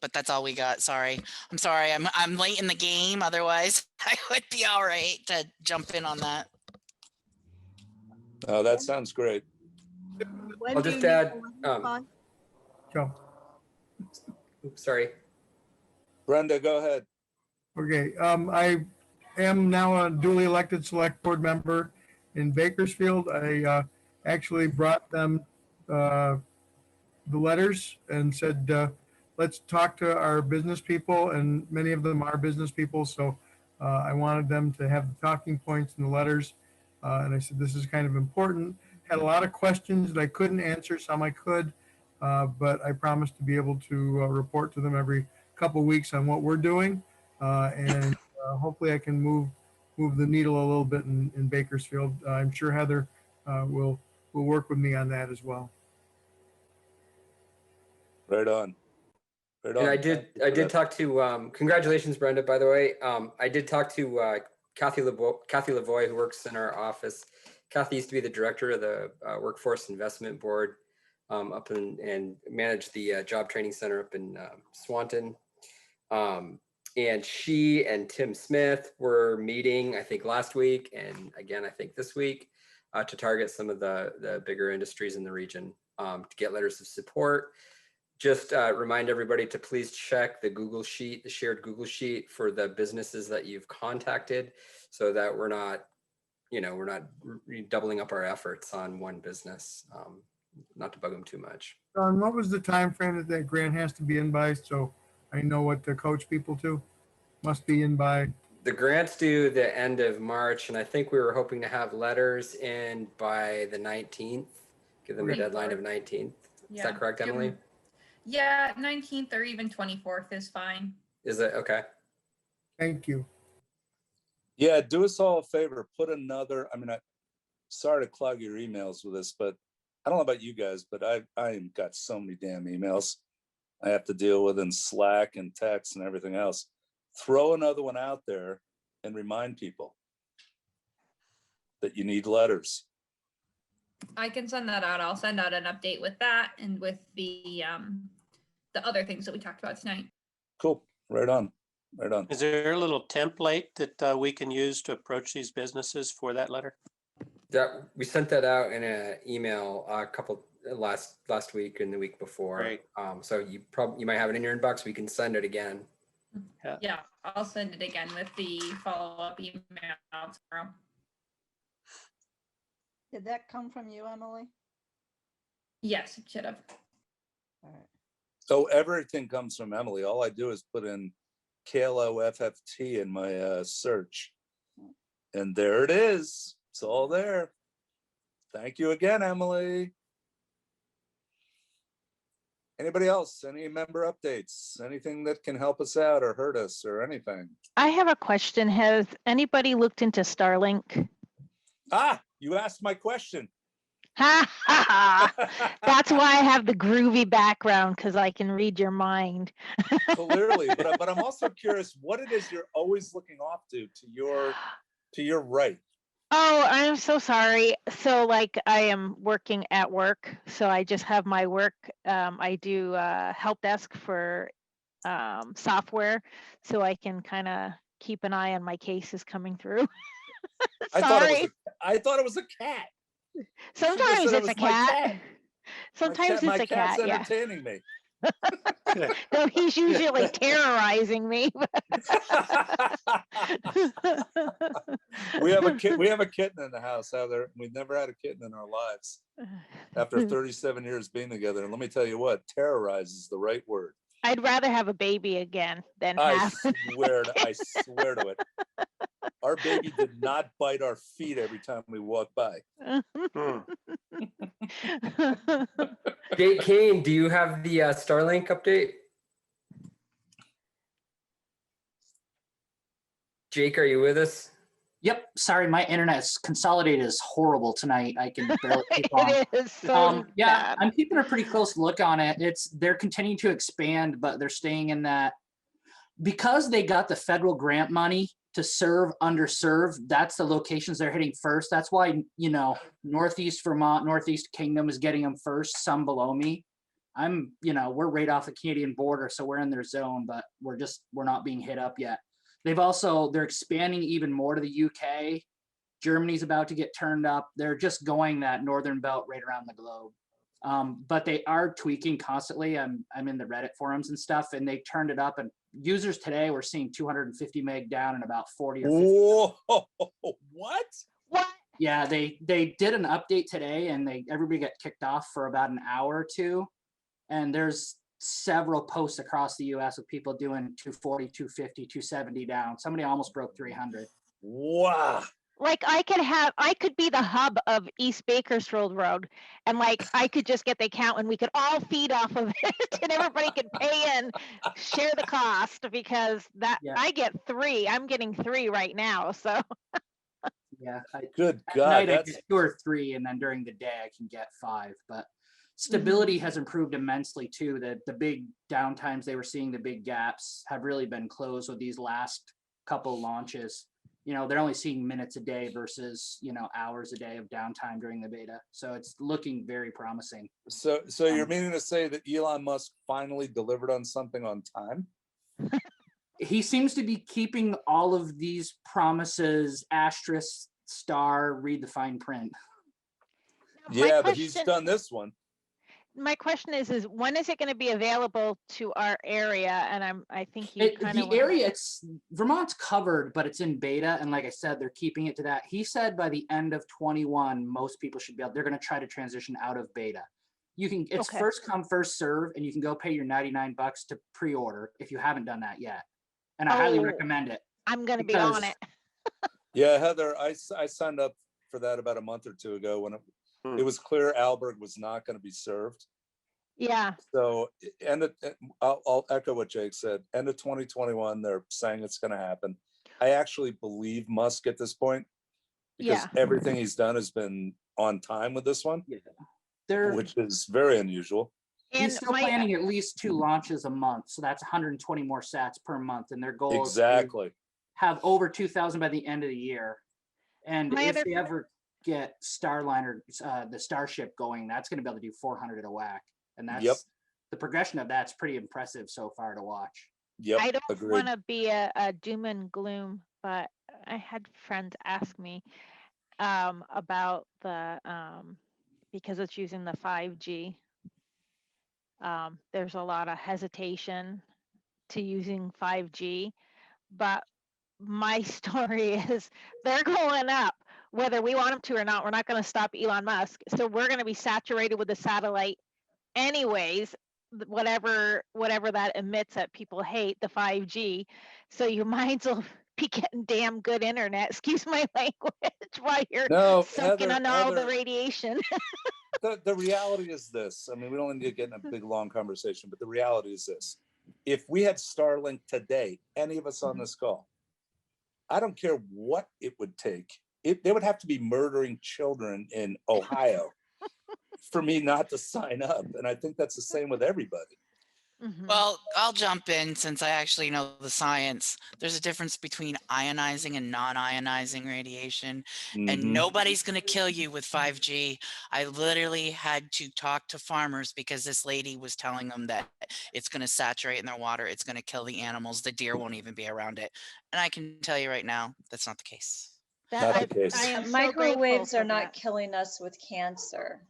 But that's all we got. Sorry. I'm sorry. I'm late in the game. Otherwise, I would be all right to jump in on that. Oh, that sounds great. I'll just add, Go. oops, sorry. Brenda, go ahead. Okay, I am now a duly elected select board member in Bakersfield. I actually brought them the letters and said, let's talk to our business people, and many of them are business people. So I wanted them to have the talking points in the letters. And I said, this is kind of important. Had a lot of questions that I couldn't answer, some I could, but I promised to be able to report to them every couple of weeks on what we're doing. And hopefully I can move the needle a little bit in Bakersfield. I'm sure Heather will work with me on that as well. Right on. Right on. And I did talk to, congratulations, Brenda, by the way. I did talk to Kathy Lavoie, who works in our office. Kathy used to be the director of the Workforce Investment Board up and managed the Job Training Center up in Swanton. And she and Tim Smith were meeting, I think, last week, and again, I think this week, to target some of the bigger industries in the region to get letters of support. Just remind everybody to please check the Google Sheet, the shared Google Sheet for the businesses that you've contacted, so that we're not doubling up our efforts on one business, not to bug them too much. John, what was the time frame that grant has to be in by? So I know what to coach people to. Must be in by. The grant's due the end of March, and I think we were hoping to have letters in by the 19th. Give them a deadline of 19th. Is that correct, Emily? Yeah, 19th or even 24th is fine. Is it okay? Thank you. Yeah, do us all a favor. Put another. I mean, sorry to clog your emails with this, but I don't know about you guys, but I got so many damn emails I have to deal with in Slack and text and everything else. Throw another one out there and remind people that you need letters. I can send that out. I'll send out an update with that and with the other things that we talked about tonight. Cool. Right on. Right on. Is there a little template that we can use to approach these businesses for that letter? That we sent that out in an email a couple last week and the week before. Right. So you might have it in your inbox. We can send it again. Yeah, I'll send it again with the follow-up email tomorrow. Did that come from you, Emily? Yes, it should have. All right. So everything comes from Emily. All I do is put in KLOFFT in my search. And there it is. It's all there. Thank you again, Emily. Anybody else? Any member updates? Anything that can help us out or hurt us or anything? I have a question. Has anybody looked into Starlink? Ah, you asked my question. Ha ha ha! That's why I have the groovy background, because I can read your mind. Clearly, but I'm also curious what it is you're always looking off to your right. Oh, I'm so sorry. So like I am working at work, so I just have my work. I do help desk for software, so I can kind of keep an eye on my cases coming through. I thought it was Sorry. I thought it was a cat. You should have Sometimes said it it's a was my cat. cat. Sometimes My it's a cat's cat, yeah. entertaining me. No, he's usually terrorizing me. We have a kitten in the house, Heather. We've never had a kitten in our lives after 37 years being together. And let me tell you what, terrorize is the right word. I'd rather have a baby again than I have. swear to it. Our baby did not bite our feet every time we walked by. Jake Kane, do you have the Starlink update? Jake, are you with us? Yep, sorry, my internet is consolidated is horrible tonight. I can barely keep on. It is so Yeah, bad. I'm keeping a pretty close look on it. They're continuing to expand, but they're staying in that because they got the federal grant money to serve underserved. That's the locations they're hitting first. That's why, Northeast Vermont, Northeast Kingdom is getting them first, some below me. We're right off the Canadian border, so we're in their zone, but we're not being hit up yet. They're expanding even more to the UK. Germany's about to get turned up. They're just going that northern belt right around the globe. But they are tweaking constantly. I'm in the Reddit forums and stuff, and they turned it up. And users today were seeing 250 meg down in about 40 or 50. Whoa, what? What? Yeah, they did an update today, and everybody got kicked off for about an hour or two. And there's several posts across the US with people doing 240, 250, 270 down. Somebody almost broke 300. Wow. Like I could be the hub of East Bakersfield Road, and like I could just get the account and we could all feed off of it and everybody could pay and share the cost because I get 3. I'm getting 3 right now. So yeah. Good At God. night I get 2 or 3, and then during the day I can get 5. But stability has improved immensely too. The big downtimes they were seeing, the big gaps have really been closed with these last couple launches. They're only seeing minutes a day versus, hours a day of downtime during the beta. So it's looking very promising. So you're meaning to say that Elon Musk finally delivered on something on time? He seems to be keeping all of these promises, asterisk, star, read the fine print. Yeah, but he's done this one. My question is when is it going to be available to our area? And I think you kind of the area, Vermont's covered, but it's in beta, and like I said, they're keeping it to that. He said by the end of 21, most people should be out. They're going to try to transition out of beta. It's first come, first serve, and you can go pay your $99 to pre-order if you haven't done that yet. And I highly recommend it. I'm going to be on it. Yeah, Heather, I signed up for that about a month or two ago when it was clear Alberg was not going to be served. Yeah. So, I'll echo what Jake said. End of 2021, they're saying it's going to happen. I actually believe Musk at this point because everything he's done has been on time with this one, which is very unusual. He's still planning at least 2 launches a month, so that's 120 more sats per month, and their goal is to have over 2,000 by the end of the year. And if they ever get Starliner, the Starship going, that's going to be able to do 400 at a whack, and that's the progression of that's pretty impressive so far to watch. I don't want to be a doom and gloom, but I had friends ask me about the because it's using the 5G. There's a lot of hesitation to using 5G, but my story is they're going up whether we want them to or not. We're not going to stop Elon Musk, so we're going to be saturated with the satellite anyways, whatever that emits that people hate, the 5G. So you might as well be getting damn good internet, excuse my language, while you're soaking on all the radiation. The reality is this. I mean, we don't need to get in a big, long conversation, but the reality is this. If we had Starlink today, any of us on this call, I don't care what it would take. They would have to be murdering children in Ohio for me not to sign up. And I think that's the same with everybody. Well, I'll jump in since I actually know the science. There's a difference between ionizing and non-ionizing radiation, and Mhm. nobody's going to kill you with 5G. I literally had to talk to farmers because this lady was telling them that it's going to saturate in their water. It's going to kill the animals. The deer won't even be around it. And I can tell you right now, that's not the case. Not the case. I am so Microwaves grateful are for not that. killing us with cancer.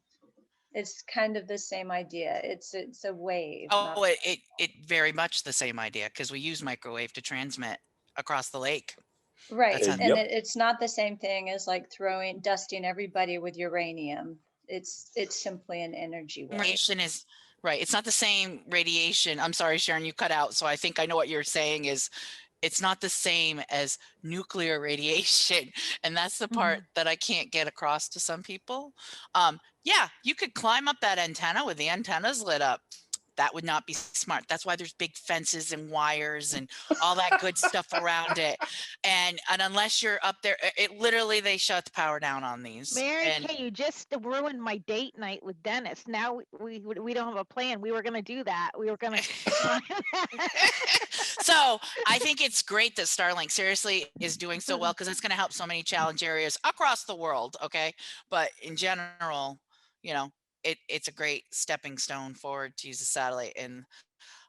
It's kind of the same idea. It's a wave. not- Oh, it very much the same idea because we use microwave to transmit across the lake. Right, That's and Yep. it's not the same thing as like dusting everybody with uranium. It's simply an energy wave. radiation is right. It's not the same radiation. I'm sorry, Sharon, you cut out. So I think I know what you're saying is it's not the same as nuclear radiation. And that's the part that I can't get across to some people. Yeah, you could climb up that antenna with the antennas lit up. That would not be smart. That's why there's big fences and wires and all that good stuff around it. And unless you're up there, it literally, they shut the power down on these. Mary And Kay, you just ruined my date night with Dennis. Now we don't have a plan. We were going to do that. We were going to. so I think it's great that Starlink seriously is doing so well because it's going to help so many challenge areas across the world. Okay. But in general, you know, it's a great stepping stone forward to use a satellite. And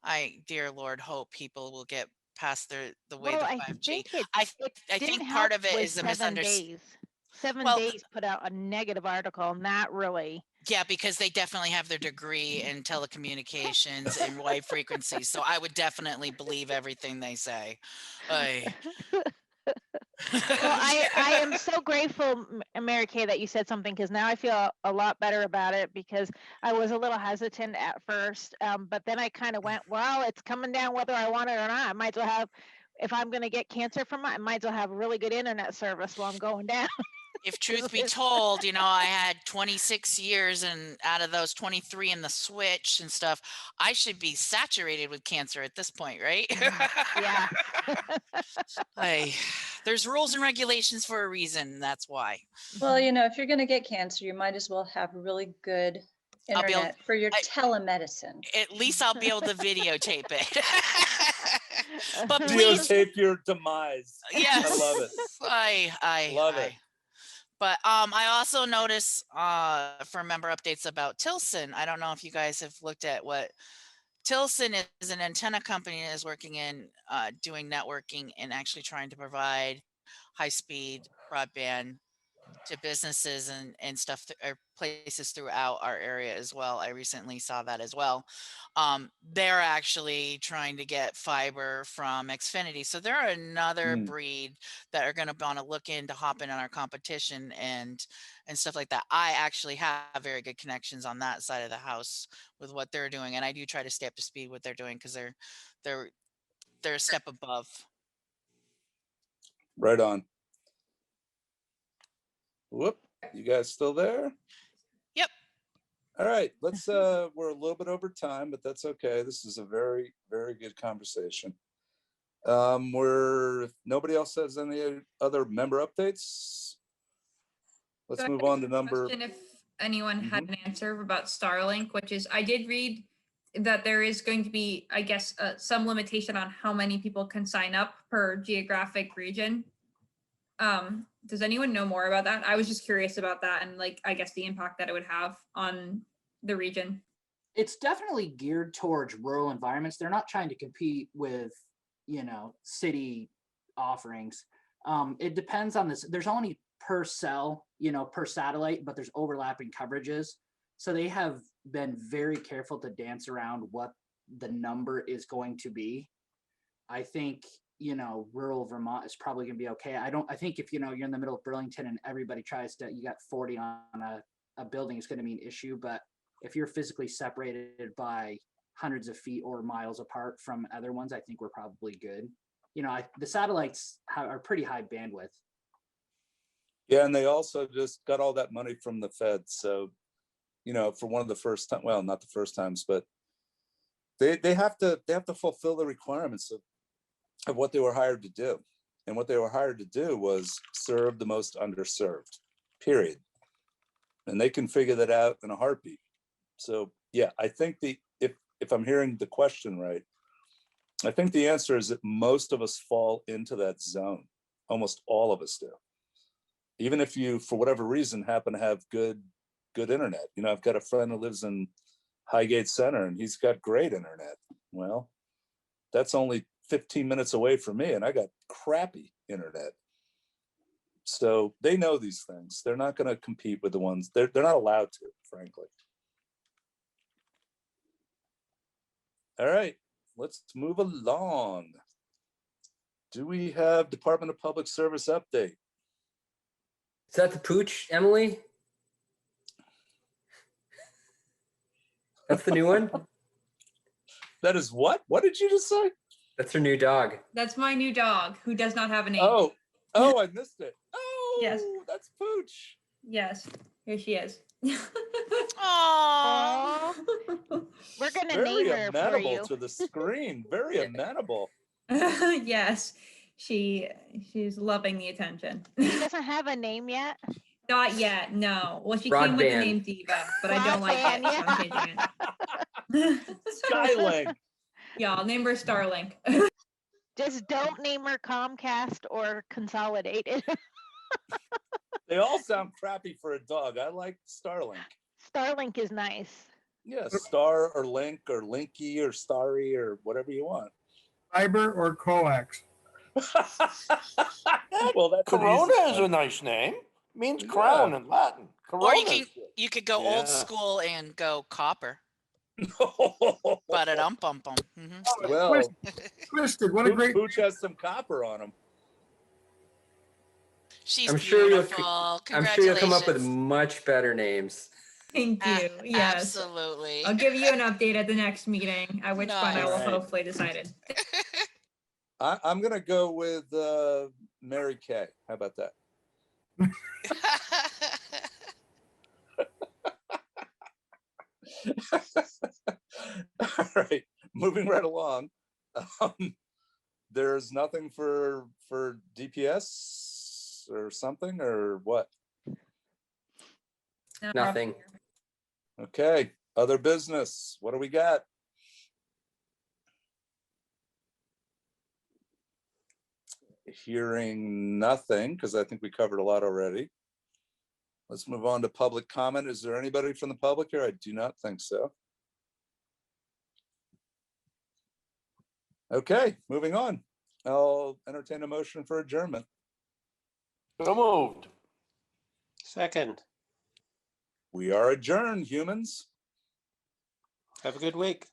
I, dear Lord, hope people will get past the way Well, the I 5G. think it I didn't think help part of it with is the 7 misunderstanding. days. 7 Well, days put out a negative article, and that really. yeah, because they definitely have their degree in telecommunications and wave frequencies. So I would definitely believe everything they say. Well, I am so grateful, Mary Kay, that you said something because now I feel a lot better about it because I was a little hesitant at first, but then I kind of went, well, it's coming down whether I want it or not. I might as well have, if I'm going to get cancer from it, I might as well have really good internet service while I'm going down. If truth be told, you know, I had 26 years and out of those 23 in the switch and stuff, I should be saturated with cancer at this point, right? Yeah. There's rules and regulations for a reason. That's why. Well, you know, if you're going to get cancer, you might as well have really good I'll be able- internet for your telemedicine. At least I'll be able to videotape it. But please, Videotape your demise. yes, I love it. I Love it. But I also noticed for member updates about Tilson. I don't know if you guys have looked at what Tilson is. An antenna company that is working in doing networking and actually trying to provide high-speed broadband to businesses and stuff or places throughout our area as well. I recently saw that as well. They're actually trying to get fiber from Xfinity. So they're another breed that are going to want to look into hopping on our competition and stuff like that. I actually have very good connections on that side of the house with what they're doing. And I do try to stay up to speed what they're doing because they're a step above. Right on. Whoop, you guys still there? Yep. All right, let's we're a little bit over time, but that's okay. This is a very, very good conversation. If nobody else has any other member updates, let's So I move had on to a number. question if anyone had an answer about Starlink, which is I did read that there is going to be, I guess, some limitation on how many people can sign up per geographic region. Does anyone know more about that? I was just curious about that and like, I guess the impact that it would have on the region. It's definitely geared towards rural environments. They're not trying to compete with, city offerings. It depends on this. There's only per cell, per satellite, but there's overlapping coverages. So they have been very careful to dance around what the number is going to be. I think, rural Vermont is probably going to be okay. I think if, you're in the middle of Burlington and everybody tries to, you got 40 on a building, it's going to be an issue. But if you're physically separated by hundreds of feet or miles apart from other ones, I think we're probably good. The satellites are pretty high bandwidth. Yeah, and they also just got all that money from the Fed. So, for one of the first time, well, not the first times, but they have to fulfill the requirements of what they were hired to do. And what they were hired to do was serve the most underserved, period. And they can figure that out in a heartbeat. So yeah, I think if if I'm hearing the question right, I think the answer is that most of us fall into that zone. Almost all of us do. Even if you, for whatever reason, happen to have good internet. You know, I've got a friend who lives in Highgate Center and he's got great internet. Well, that's only 15 minutes away from me and I got crappy internet. So they know these things. They're not going to compete with the ones, they're not allowed to, frankly. All right, let's move along. Do we have Department of Public Service update? Is that the pooch, Emily? That's the new one? That is what? What did you just say? That's her new dog. That's my new dog who does not have a name. Oh, I missed it. Oh, Yes. That's Pooch. Yes, here she is. Aww. We're gonna Very name her for amenable you. to the screen. Very amenable. Yes, she's loving the attention. She doesn't have a name yet. Not yet, no. Well, she came with the Broadband. name Diva, but I don't like it, so I'm changing it. Skylink. Yeah, I'll name her Starlink. Just don't name her Comcast or Consolidated. They all sound crappy for a dog. I like Starlink. Starlink is nice. Yeah, Star or Link or Linky or Starry or whatever you want. Fiber or coax? Well, that's an Corona easy is a one. nice name. Means Yeah. crown in Latin. Or Corona. you could go Yeah. old school and go copper. But it bum. Well, Twisted, what a great. Pooch has some copper on him. She's I'm sure beautiful. I'm sure you'll come up with Congratulations. much better names. Thank you. Yes. Absolutely. I'll give you an update at the next meeting, at which point I will Nice. hopefully decided. I'm gonna go with Mary Kay. How about that? All right, moving right along. There's nothing for DPS or something or what? Nothing. Okay, other business. What do we got? Hearing nothing, because I think we covered a lot already. Let's move on to public comment. Is there anybody from the public here? I do not think so. Okay, moving on. I'll entertain a motion for adjournment. So moved. Second, We are adjourned, humans. have a good week.